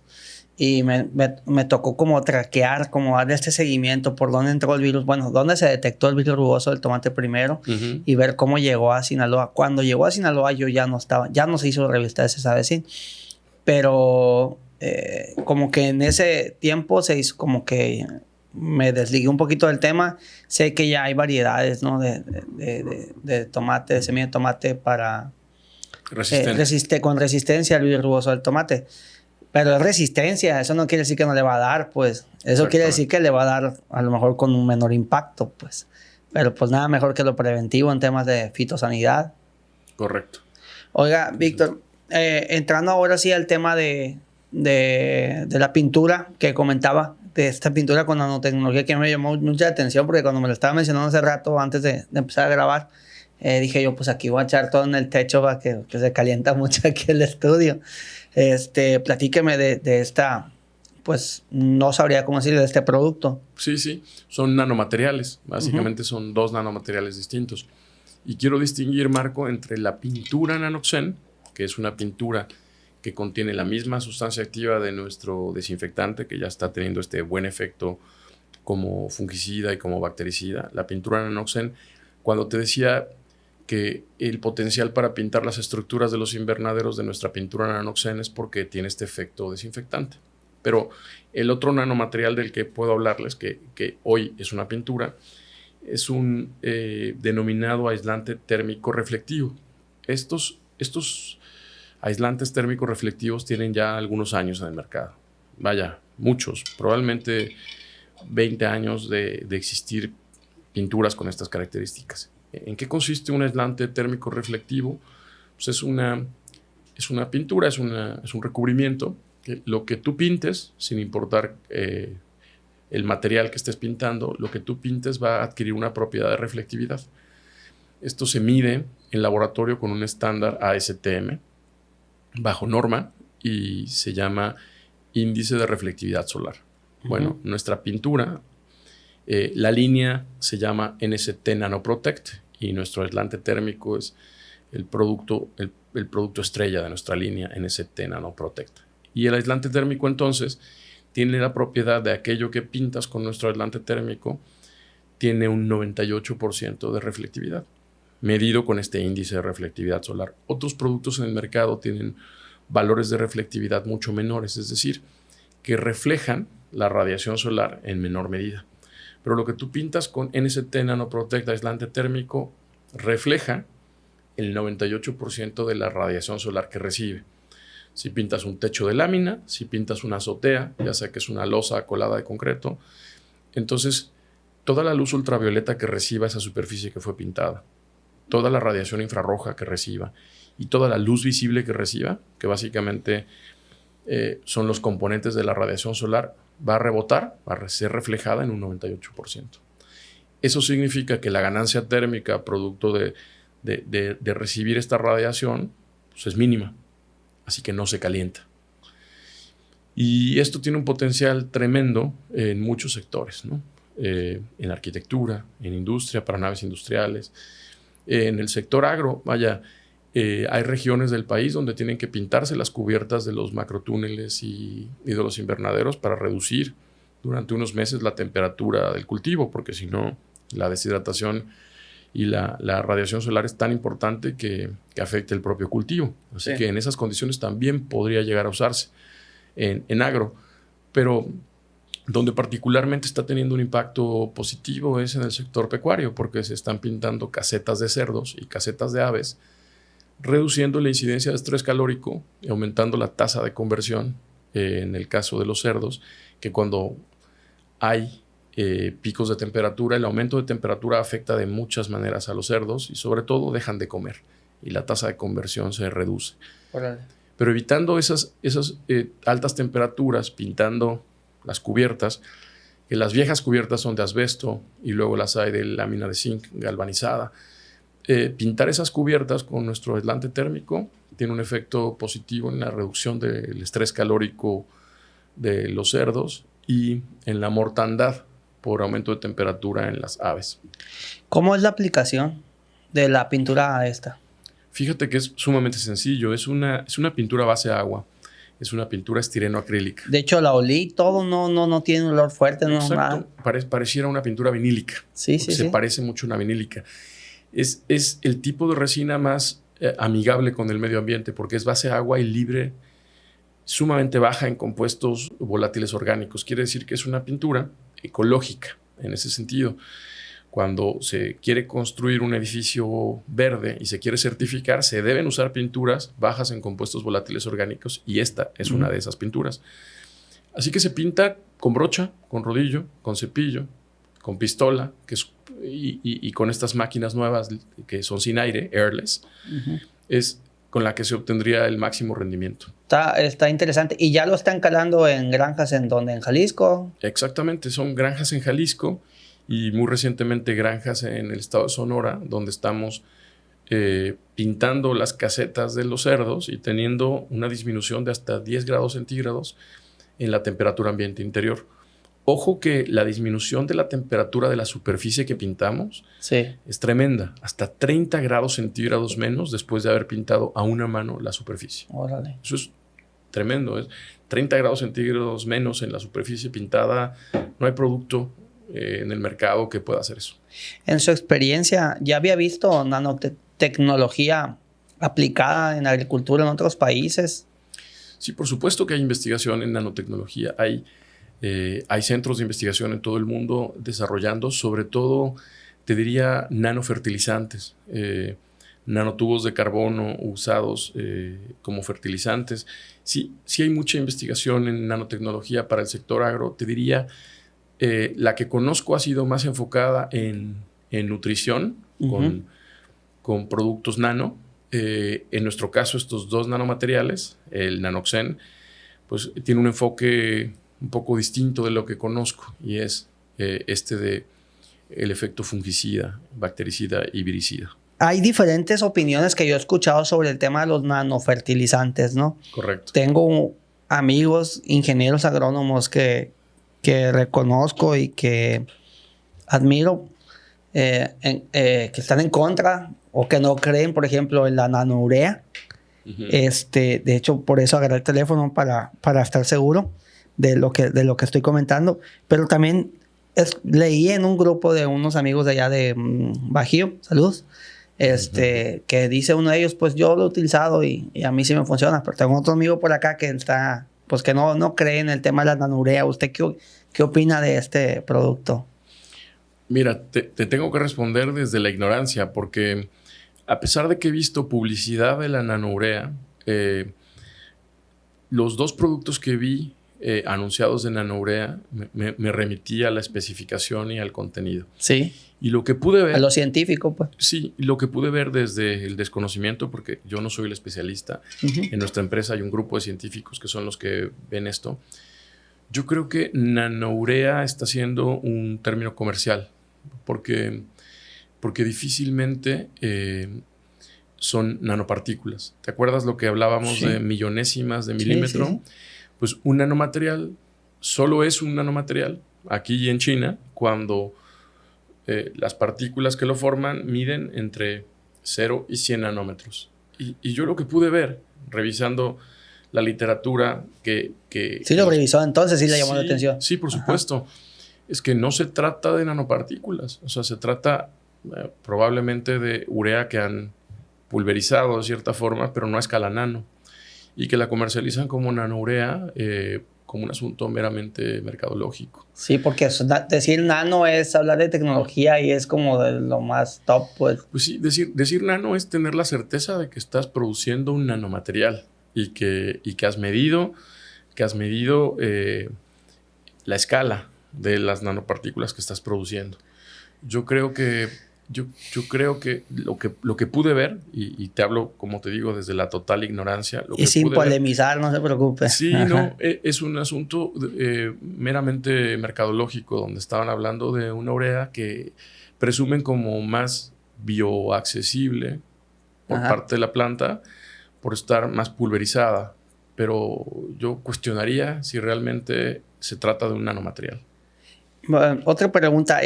Y me tocó como traquear, como darle este seguimiento por dónde entró el virus, bueno, dónde se detectó el virus rugoso del tomate primero, y ver cómo llegó a Sinaloa. Cuando llegó a Sinaloa yo ya no estaba, ya no se hizo revista de SSABC, pero como que en ese tiempo se hizo como que me desligué un poquito del tema. Sé que ya hay variedades, ¿no? de tomate, de semilla de tomate para con resistencia al virus rugoso del tomate. Pero es resistencia, eso no quiere decir que no le va a dar, pues. Eso quiere decir que le va a dar a lo mejor con un menor impacto, pues. Pero pues nada mejor que lo preventivo en temas de fitosanidad. Correcto. Oiga, Víctor, entrando ahora sí al tema de la pintura que comentaba, de esta pintura con nanotecnología que me llamó mucha atención, porque cuando me lo estaba mencionando hace rato, antes de empezar a grabar, dije yo, pues aquí voy a echar todo en el techo para que se calienta mucho aquí el estudio. Platíqueme de esta, pues no sabría cómo decirle, de este producto. Sí, son nanomateriales, básicamente son 2 nanomateriales distintos. Y quiero distinguir, Marco, entre la pintura Nanoxen, que es una pintura que contiene la misma sustancia activa de nuestro desinfectante, que ya está teniendo este buen efecto como fungicida y como bactericida. La pintura Nanoxen, cuando te decía que el potencial para pintar las estructuras de los invernaderos de nuestra pintura Nanoxen es porque tiene este efecto desinfectante. Pero el otro nanomaterial del que puedo hablarles, que hoy es una pintura, es un denominado aislante térmico reflectivo. Estos aislantes térmicos reflectivos tienen ya algunos años en el mercado. Vaya, muchos, probablemente 20 años de existir pinturas con estas características. ¿En qué consiste un aislante térmico reflectivo? Pues es una pintura, es un recubrimiento que lo que tú pintes, sin importar el material que estés pintando, lo que tú pintes va a adquirir una propiedad de reflectividad. Esto se mide en laboratorio con un estándar ASTM bajo norma y se llama índice de reflectividad solar. Bueno, nuestra pintura, la línea se llama NST Nanoprotect y nuestro aislante térmico es el producto estrella de nuestra línea NST Nanoprotect. Y el aislante térmico entonces tiene la propiedad de aquello que pintas con nuestro aislante térmico, tiene un 98% de reflectividad, medido con este índice de reflectividad solar. Otros productos en el mercado tienen valores de reflectividad mucho menores, es decir, que reflejan la radiación solar en menor medida. Pero lo que tú pintas con NST Nanoprotect aislante térmico refleja el 98% de la radiación solar que recibe. Si pintas un techo de lámina, si pintas una azotea, ya sea que es una losa colada de concreto, entonces toda la luz ultravioleta que reciba esa superficie que fue pintada, toda la radiación infrarroja que reciba y toda la luz visible que reciba, que básicamente son los componentes de la radiación solar, va a rebotar, va a ser reflejada en un 98%. Eso significa que la ganancia térmica producto de recibir esta radiación pues es mínima, así que no se calienta. Y esto tiene un potencial tremendo en muchos sectores, ¿no? En arquitectura, en industria, para naves industriales, en el sector agro. Vaya, hay regiones del país donde tienen que pintarse las cubiertas de los macrotúneles y de los invernaderos para reducir durante unos meses la temperatura del cultivo, porque si no, la deshidratación y la radiación solar es tan importante que afecta el propio cultivo. Así que en esas condiciones también podría llegar a usarse en agro, pero donde particularmente está teniendo un impacto positivo es en el sector pecuario, porque se están pintando casetas de cerdos y casetas de aves, reduciendo la incidencia de estrés calórico y aumentando la tasa de conversión en el caso de los cerdos, que cuando hay picos de temperatura, el aumento de temperatura afecta de muchas maneras a los cerdos y sobre todo dejan de comer y la tasa de conversión se reduce. Órale. Pero evitando esas altas temperaturas, pintando las cubiertas, que las viejas cubiertas son de asbesto y luego las hay de lámina de zinc galvanizada. Pintar esas cubiertas con nuestro aislante térmico tiene un efecto positivo en la reducción del estrés calórico de los cerdos y en la mortandad por aumento de temperatura en las aves. ¿Cómo es la aplicación de la pintura esta? Fíjate que es sumamente sencillo. Es una pintura a base de agua. Es una pintura estireno-acrílica. De hecho, la olí, todo no tiene un olor fuerte, no nada. Pareciera una pintura vinílica. Sí. Se parece mucho a una vinílica. Es el tipo de resina más amigable con el medio ambiente porque es base de agua y libre, sumamente baja en compuestos volátiles orgánicos. Quiere decir que es una pintura ecológica en ese sentido. Cuando se quiere construir un edificio verde y se quiere certificar, se deben usar pinturas bajas en compuestos volátiles orgánicos y esta es una de esas pinturas. Así que se pinta con brocha, con rodillo, con cepillo, con pistola y con estas máquinas nuevas que son sin aire, airless, es con la que se obtendría el máximo rendimiento. Está interesante. ¿Y ya lo están calando en granjas en donde? ¿En Jalisco? Exactamente, son granjas en Jalisco y muy recientemente granjas en el estado de Sonora, donde estamos pintando las casetas de los cerdos y teniendo una disminución de hasta 10 grados centígrados en la temperatura ambiente interior. Ojo que la disminución de la temperatura de la superficie que pintamos es tremenda, hasta 30 grados centígrados menos después de haber pintado a una mano la superficie. Órale. Eso es tremendo, es 30 grados centígrados menos en la superficie pintada. No hay producto en el mercado que pueda hacer eso. En su experiencia, ¿ya había visto nanotecnología aplicada en agricultura en otros países? Sí, por supuesto que hay investigación en nanotecnología. Hay centros de investigación en todo el mundo desarrollando, sobre todo, te diría, nanofertilizantes, nanotubos de carbono usados como fertilizantes. Sí hay mucha investigación en nanotecnología para el sector agro. Te diría, la que conozco ha sido más enfocada en nutrición, con productos nano. En nuestro caso, estos dos nanomateriales, el Nanoxen, pues tiene un enfoque un poco distinto de lo que conozco y es de el efecto fungicida, bactericida y viricida. Hay diferentes opiniones que yo he escuchado sobre el tema de los nanofertilizantes, ¿no? Correcto. Tengo amigos, ingenieros agrónomos que reconozco y que admiro, que están en contra o que no creen, por ejemplo, en la nanourea. De hecho, por eso agarré el teléfono para estar seguro de lo que estoy comentando. Pero también leí en un grupo de unos amigos de allá de Bajío, saludos, que dice uno de ellos, pues yo lo he utilizado y a mí sí me funciona. Pero tengo otro amigo por acá que está, pues que no cree en el tema de la nanourea. ¿Usted qué opina de este producto? Mira, te tengo que responder desde la ignorancia, porque a pesar de que he visto publicidad de la nanourea, los dos productos que vi anunciados de nanourea me remití a la especificación y al contenido. Sí. Y lo que pude ver... A lo científico, pues. Sí, lo que pude ver desde el desconocimiento, porque yo no soy el especialista. En nuestra empresa hay un grupo de científicos que son los que ven esto. Yo creo que nanourea está siendo un término comercial, porque difícilmente son nanopartículas. ¿Te acuerdas lo que hablábamos de millonésimas de milímetro? Sí. pues un nanomaterial solo es un nanomaterial aquí y en China cuando las partículas que lo forman miden entre 0 y 100 nanómetros. Y yo lo que pude ver, revisando la literatura Sí lo revisó entonces, sí le llamó la atención. Sí, por supuesto. Es que no se trata de nanopartículas. O sea, se trata probablemente de urea que han pulverizado de cierta forma, pero no a escala nano. Y que la comercializan como nanourea, como un asunto meramente mercadológico. Sí, porque decir nano es hablar de tecnología y es como de lo más top, pues. Pues sí, decir nano es tener la certeza de que estás produciendo un nanomaterial y que has medido la escala de las nanopartículas que estás produciendo. Yo creo que lo que pude ver, y te hablo, como te digo, desde la total ignorancia. Y sin polemizar, no se preocupe. Sí, no, es un asunto meramente mercadológico, donde estaban hablando de una urea que presumen como más bioaccesible por parte de la planta, por estar más pulverizada. Pero yo cuestionaría si realmente se trata de un nanomaterial. Bueno, otra pregunta,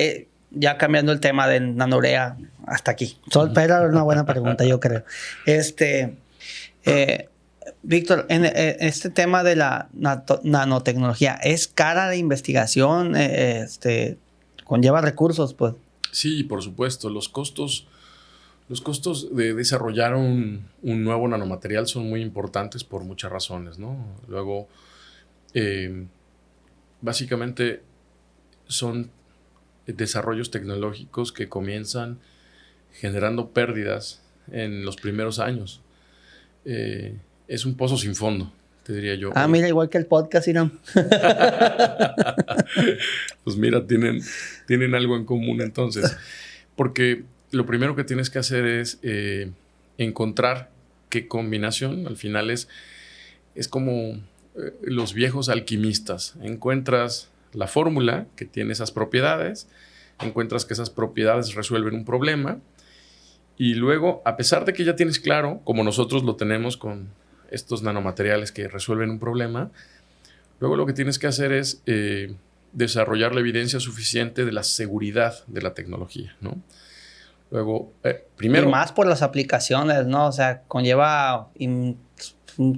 ya cambiando el tema de nanourea hasta aquí. Pero era una buena pregunta, yo creo. Víctor, en este tema de la nanotecnología, ¿es cara la investigación? ¿Conlleva recursos, pues? Sí, por supuesto. Los costos de desarrollar un nuevo nanomaterial son muy importantes por muchas razones, ¿no? Luego, básicamente son desarrollos tecnológicos que comienzan generando pérdidas en los primeros años. Es un pozo sin fondo, te diría yo. Mira, igual que el podcast, Irán. Pues mira, tienen algo en común entonces. Porque lo primero que tienes que hacer es encontrar qué combinación. Al final es como los viejos alquimistas. Encuentras la fórmula que tiene esas propiedades, encuentras que esas propiedades resuelven un problema y luego, a pesar de que ya tienes claro, como nosotros lo tenemos con estos nanomateriales que resuelven un problema, luego lo que tienes que hacer es desarrollar la evidencia suficiente de la seguridad de la tecnología, ¿no? Luego, primero... Y más por las aplicaciones, ¿no? O sea, conlleva un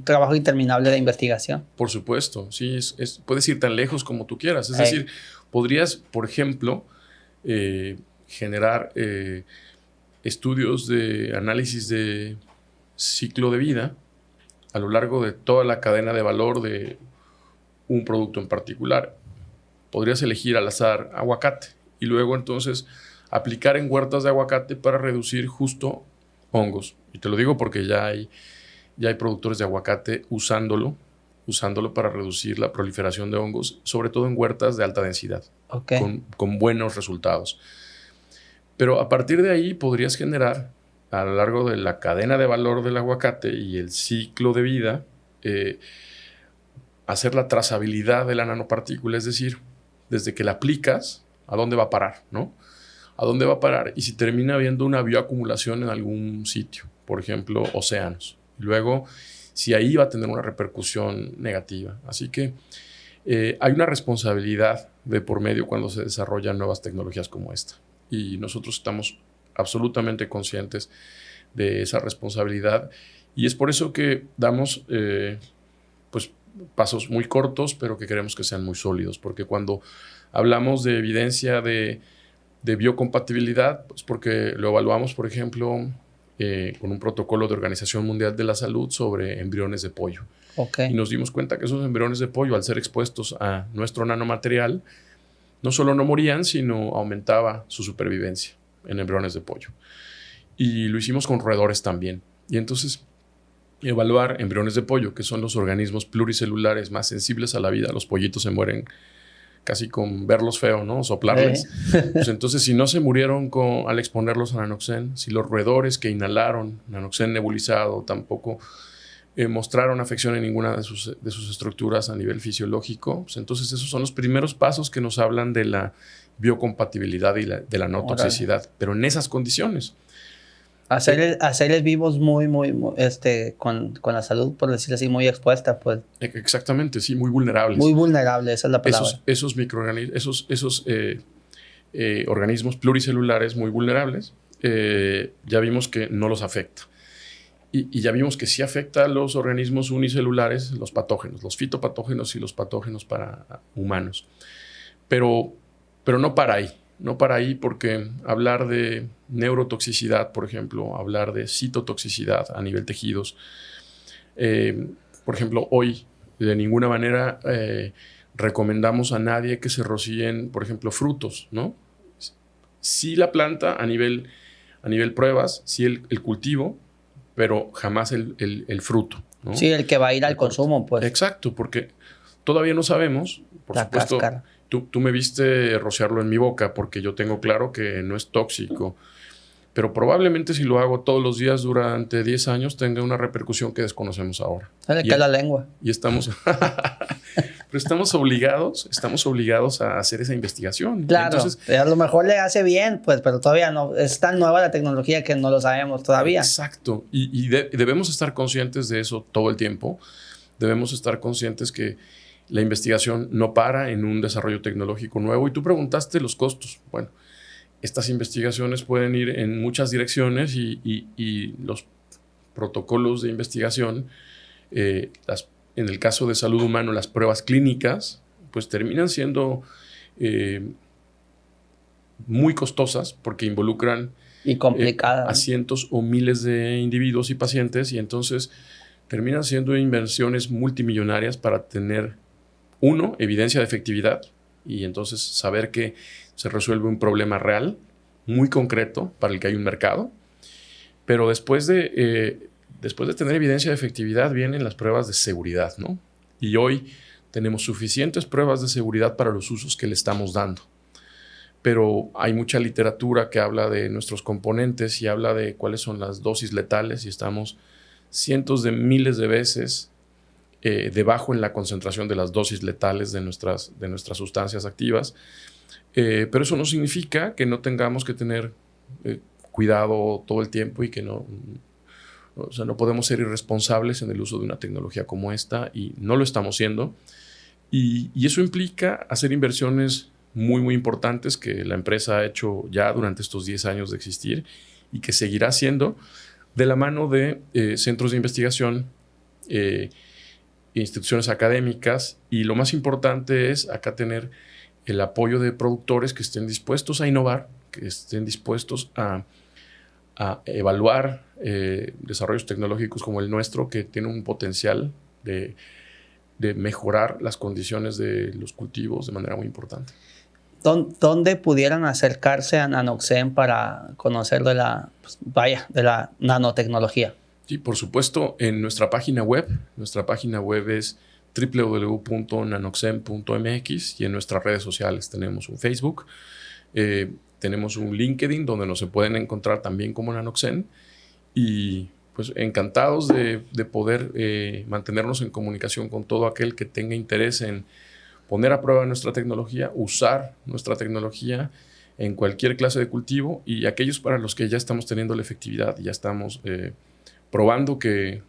trabajo interminable de investigación. Por supuesto, sí. Puedes ir tan lejos como tú quieras. Es decir, podrías, por ejemplo, generar estudios de análisis de ciclo de vida a lo largo de toda la cadena de valor de un producto en particular. Podrías elegir al azar aguacate y luego entonces aplicar en huertas de aguacate para reducir justo hongos. Y te lo digo porque ya hay productores de aguacate usándolo para reducir la proliferación de hongos, sobre todo en huertas de alta densidad, con buenos resultados. Pero a partir de ahí podrías generar, a lo largo de la cadena de valor del aguacate y el ciclo de vida, hacer la trazabilidad de la nanopartícula, es decir, desde que la aplicas, ¿a dónde va a parar, no? ¿A dónde va a parar? Y si termina habiendo una bioacumulación en algún sitio, por ejemplo, océanos. Luego, si ahí va a tener una repercusión negativa. Así que hay una responsabilidad de por medio cuando se desarrollan nuevas tecnologías como esta. Y nosotros estamos absolutamente conscientes de esa responsabilidad. Y es por eso que damos pues, pasos muy cortos, pero que queremos que sean muy sólidos. Porque cuando hablamos de evidencia de biocompatibilidad, pues porque lo evaluamos, por ejemplo, con un protocolo de Organización Mundial de la Salud sobre embriones de pollo. Y nos dimos cuenta que esos embriones de pollo, al ser expuestos a nuestro nanomaterial, no solo no morían, sino aumentaba su supervivencia en embriones de pollo. Y lo hicimos con roedores también. Y entonces, evaluar embriones de pollo, que son los organismos pluricelulares más sensibles a la vida. Los pollitos se mueren casi con verlos feo, ¿no? Soplarles. Pues entonces, si no se murieron al exponerlos a nanoxen, si los roedores que inhalaron nanoxen nebulizado tampoco mostraron afección en ninguna de sus estructuras a nivel fisiológico, pues entonces esos son los primeros pasos que nos hablan de la biocompatibilidad y de la no toxicidad, pero en esas condiciones. Hacerles vivos muy, con la salud, por decirlo así, muy expuesta, pues. Exactamente, sí, muy vulnerables. Muy vulnerables, esa es la palabra. Esos microorganismos, esos organismos pluricelulares muy vulnerables, ya vimos que no los afecta. Y ya vimos que sí afecta a los organismos unicelulares, los patógenos, los fitopatógenos y los patógenos para humanos. Pero no para ahí. No para ahí, porque hablar de neurotoxicidad, por ejemplo, hablar de citotoxicidad a nivel tejidos, por ejemplo, hoy de ninguna manera recomendamos a nadie que se rocíen, por ejemplo, frutos, ¿no? Sí la planta a nivel pruebas, sí el cultivo, pero jamás el fruto, ¿no? Sí, el que va a ir al consumo, pues. Exacto, porque todavía no sabemos, por supuesto. Cáscara. Tú me viste rociarlo en mi boca porque yo tengo claro que no es tóxico. Pero probablemente si lo hago todos los días durante 10 años tenga una repercusión que desconocemos ahora. Se le cae la lengua. Y estamos... Pero estamos obligados a hacer esa investigación. Claro, entonces, a lo mejor le hace bien, pues, pero todavía no. Es tan nueva la tecnología que no lo sabemos todavía. Exacto. Y debemos estar conscientes de eso todo el tiempo. Debemos estar conscientes que la investigación no para en un desarrollo tecnológico nuevo. Y tú preguntaste los costos. Bueno, estas investigaciones pueden ir en muchas direcciones y los protocolos de investigación, en el caso de salud humana, las pruebas clínicas, pues terminan siendo muy costosas porque involucran y complicadas a cientos o miles de individuos y pacientes, y entonces terminan siendo inversiones multimillonarias para tener evidencia de efectividad, y entonces saber que se resuelve un problema real, muy concreto, para el que hay un mercado. Pero después de tener evidencia de efectividad vienen las pruebas de seguridad, ¿no? Y hoy tenemos suficientes pruebas de seguridad para los usos que le estamos dando. Pero hay mucha literatura que habla de nuestros componentes y habla de cuáles son las dosis letales, y estamos cientos de miles de veces debajo en la concentración de las dosis letales de nuestras sustancias activas. Pero eso no significa que no tengamos que tener cuidado todo el tiempo y que no podemos ser irresponsables en el uso de una tecnología como esta, y no lo estamos siendo. Y eso implica hacer inversiones muy, muy importantes que la empresa ha hecho ya durante estos 10 años de existir y que seguirá haciendo de la mano de centros de investigación, instituciones académicas, y lo más importante es acá tener el apoyo de productores que estén dispuestos a innovar, que estén dispuestos a evaluar desarrollos tecnológicos como el nuestro, que tiene un potencial de mejorar las condiciones de los cultivos de manera muy importante. ¿Dónde pudieran acercarse a Nanoxen para conocer de la nanotecnología? Sí, por supuesto, en nuestra página web. Nuestra página web es www.nanoxen.mx, y en nuestras redes sociales tenemos un Facebook, tenemos un LinkedIn donde nos se pueden encontrar también como Nanoxen, y pues encantados de poder mantenernos en comunicación con todo aquel que tenga interés en poner a prueba nuestra tecnología, usar nuestra tecnología en cualquier clase de cultivo, y aquellos para los que ya estamos teniendo la efectividad, ya estamos probando que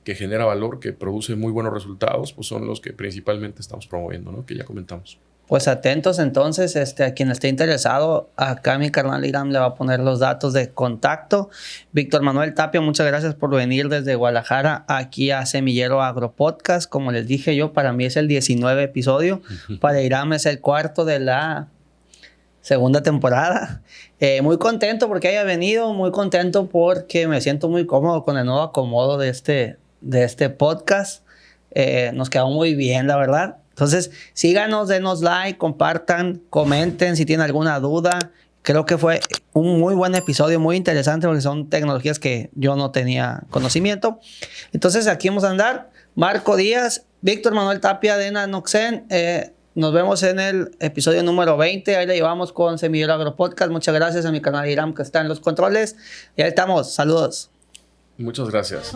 genera valor, que produce muy buenos resultados, pues son los que principalmente estamos promoviendo, ¿no? Que ya comentamos. Pues atentos entonces, a quien esté interesado, acá mi carnal Iram le va a poner los datos de contacto. Víctor Manuel Tapia, muchas gracias por venir desde Guadalajara aquí a Semillero Agro Podcast. Como les dije yo, para mí es el 19 episodio, para Iram es el 4 de la segunda temporada. Muy contento porque haya venido, muy contento porque me siento muy cómodo con el nuevo acomodo de este podcast. Nos quedó muy bien, la verdad. Entonces, síganos, denos like, compartan, comenten si tienen alguna duda. Creo que fue un muy buen episodio, muy interesante, porque son tecnologías que yo no tenía conocimiento. Entonces, aquí vamos a andar. Marco Díaz, Víctor Manuel Tapia de Nanoxen. Nos vemos en el episodio número 20. Ahí le llevamos con Semillero Agro Podcast. Muchas gracias a mi canal Iram, que está en los controles. Y ahí estamos. Saludos. Muchas gracias.